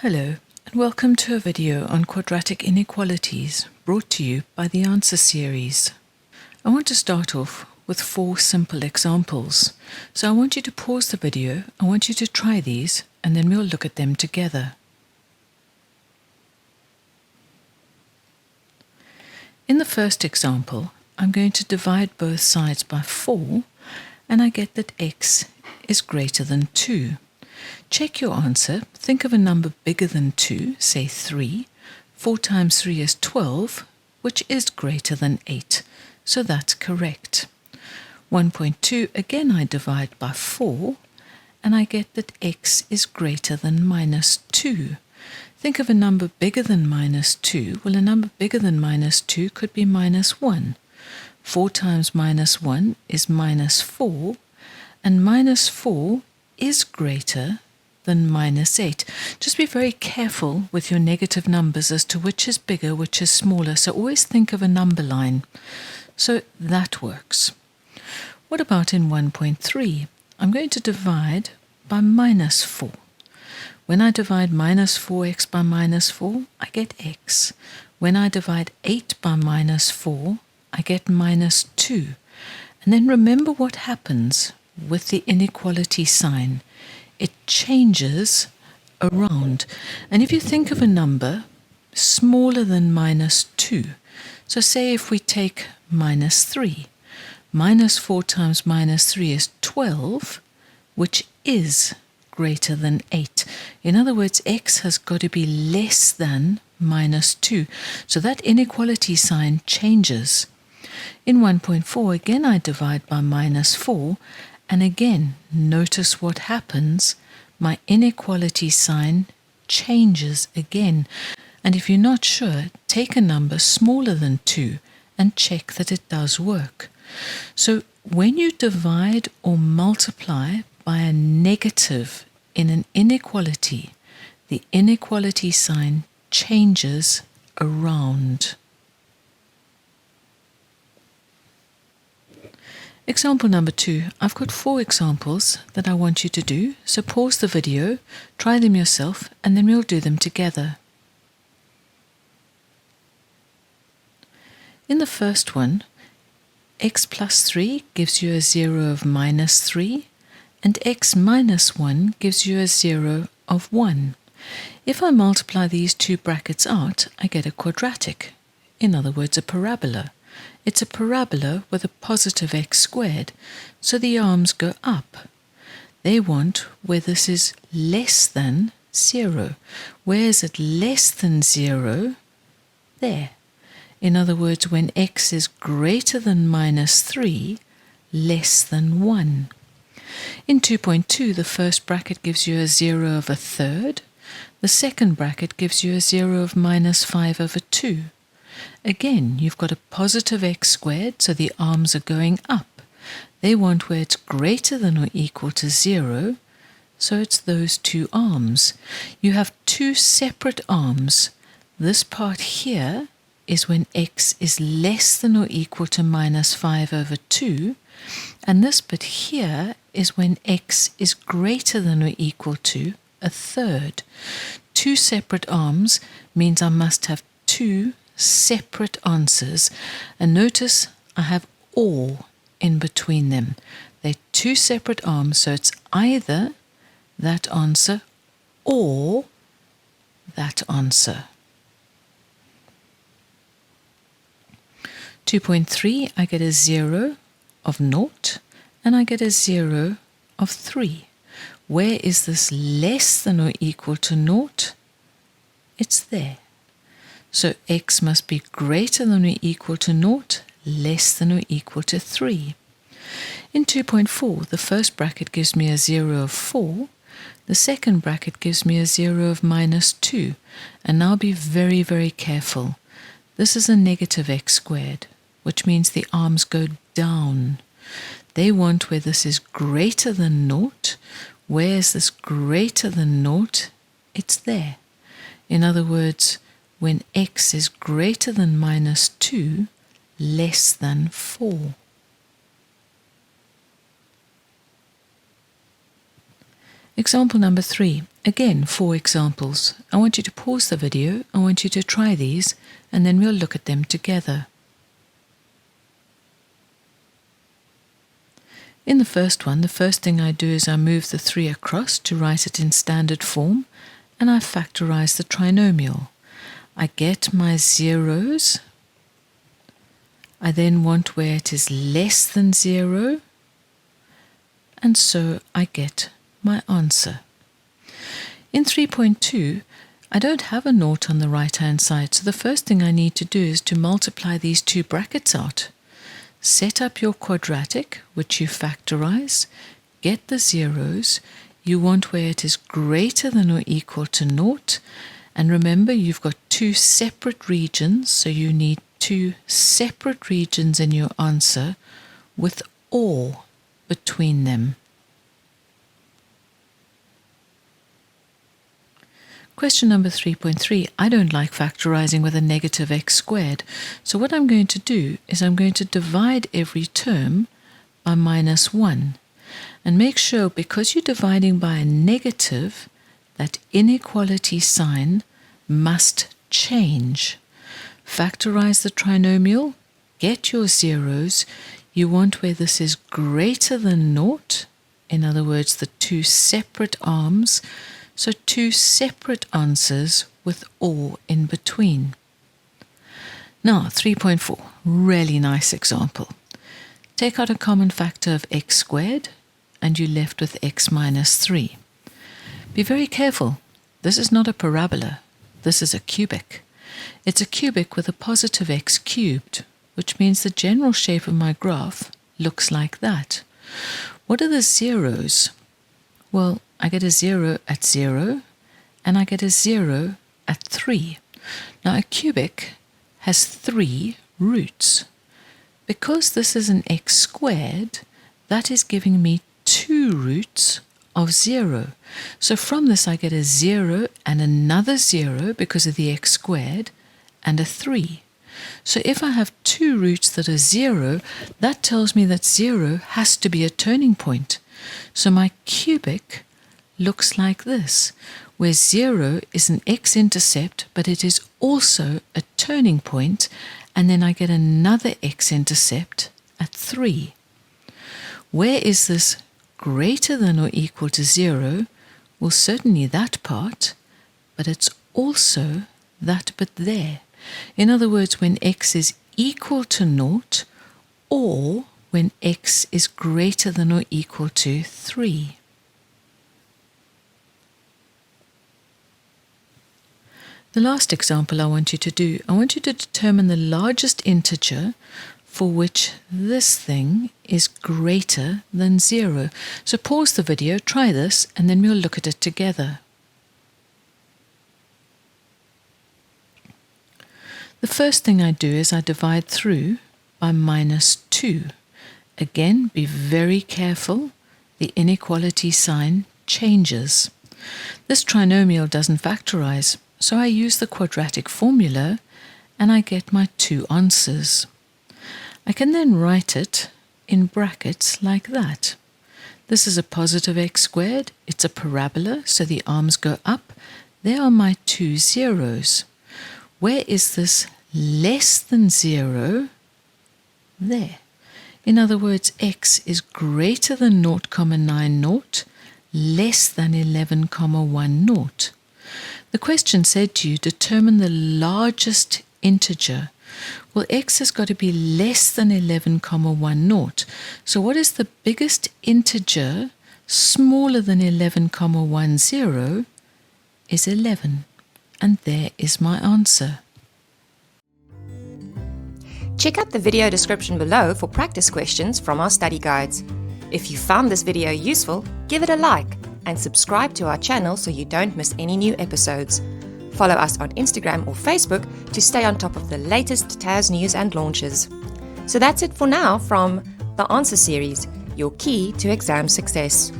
Hello, and welcome to a video on quadratic inequalities brought to you by the Answer series. I want to start off with 4 simple examples. So I want you to pause the video, I want you to try these, and then we'll look at them together. In the first example, I'm going to divide both sides by 4, and I get that x is greater than 2. Check your answer. Think of a number bigger than 2, say 3. 4 times 3 is 12, which is greater than 8. So that's correct. 1.2, again I divide by 4, and I get that x is greater than minus 2. Think of a number bigger than minus 2. Well, a number bigger than minus 2 could be minus 1. 4 times minus 1 is minus 4, and minus 4 is greater than minus 8. Just be very careful with your negative numbers as to which is bigger, which is smaller. So always think of a number line. So that works. What about in 1.3? I'm going to divide by minus 4. When I divide minus 4x by minus 4, I get x. When I divide 8 by minus 4, I get minus 2. And then remember what happens with the inequality sign. It changes around. And if you think of a number smaller than minus 2, so say if we take minus 3, minus 4 times minus 3 is 12, which is greater than 8. In other words, x has got to be less than minus 2. So that inequality sign changes. In 1.4, again I divide by minus 4, and again, notice what happens. My inequality sign changes again. And if you're not sure, take a number smaller than 2 and check that it does work. So when you divide or multiply by a negative in an inequality, the inequality sign changes around. Example number 2, I've got 4 examples that I want you to do, so pause the video, try them yourself, and then we'll do them together. In the first one, x plus 3 gives you a 0 of minus 3, and x minus 1 gives you a 0 of 1. If I multiply these two brackets out, I get a quadratic, in other words a parabola. It's a parabola with a positive x squared, so the arms go up. They want where this is less than 0. Where is it less than 0? There. In other words, when x is greater than minus 3, less than 1. In 2.2, the first bracket gives you a 0 of a third. The second bracket gives you a 0 of minus 5 over 2. Again, you've got a positive x squared, so the arms are going up. They want where it's greater than or equal to 0, so it's those two arms. You have two separate arms. This part here is when x is less than or equal to minus 5 over 2, and this bit here is when x is greater than or equal to a third. Two separate arms means I must have two separate answers, and notice I have or in between them. They're two separate arms, so it's either that answer or that answer. 2.3, I get a 0 of 0, and I get a 0 of 3. Where is this less than or equal to 0? It's there. So x must be greater than or equal to 0, less than or equal to 3. In 2.4, the first bracket gives me a 0 of 4. The second bracket gives me a 0 of minus 2. And now be very, very careful. This is a negative x squared, which means the arms go down. They want where this is greater than 0. Where is this greater than 0? It's there. In other words, when x is greater than minus 2, less than 4. Example number 3. Again, 4 examples. I want you to pause the video. I want you to try these, and then we'll look at them together. In the first one, the first thing I do is I move the 3 across to write it in standard form, and I factorize the trinomial. I get my zeros. I then want where it is less than 0, and so I get my answer. In 3.2, I don't have a naught on the right-hand side, so the first thing I need to do is to multiply these 2 brackets out. Set up your quadratic, which you factorize, get the zeros. You want where it is greater than or equal to naught, and remember you've got 2 separate regions, so you need 2 separate regions in your answer with or between them. Question number 3.3. I don't like factorizing with a negative x squared, so what I'm going to do is I'm going to divide every term by -1. And make sure, because you're dividing by a negative, that inequality sign must change. Factorize the trinomial, get your zeros. You want where this is greater than naught, in other words, the 2 separate arms, so 2 separate answers with or in between. Now, 3.4, really nice example. Take out a common factor of x squared, and you're left with x minus 3. Be very careful. This is not a parabola. This is a cubic. It's a cubic with a positive x cubed, which means the general shape of my graph looks like that. What are the zeros? Well, I get a 0 at 0, and I get a 0 at 3. Now, a cubic has 3 roots. Because this is an x squared, that is giving me 2 roots of 0. So from this I get a 0 and another 0 because of the x squared, and a 3. So if I have 2 roots that are 0, that tells me that 0 has to be a turning point. So my cubic looks like this, where 0 is an x-intercept, but it is also a turning point, and then I get another x-intercept at 3. Where is this greater than or equal to 0? Well, certainly that part, but it's also that bit there. In other words, when x is equal to naught, or when x is greater than or equal to 3. The last example I want you to do, I want you to determine the largest integer for which this thing is greater than 0. So pause the video, try this, and then we'll look at it together. The first thing I do is I divide through by -2. Again, be very careful. The inequality sign changes. This trinomial doesn't factorize, so I use the quadratic formula and I get my 2 answers. I can then write it in brackets like that. This is a positive x squared. It's a parabola, so the arms go up. There are my 2 zeros. Where is this less than 0? There. In other words, x is greater than 0,90, less than 11,10. The question said to you, determine the largest integer. Well, x has got to be less than 11,10. So what is the biggest integer smaller than 11,10 is 11. And there is my answer. Check out the video description below for practice questions from our study guides. If you found this video useful, give it a like and subscribe to our channel so you don't miss any new episodes. Follow us on Instagram or Facebook to stay on top of the latest TAS news and launches. So that's it for now from the Answer Series, your key to exam success.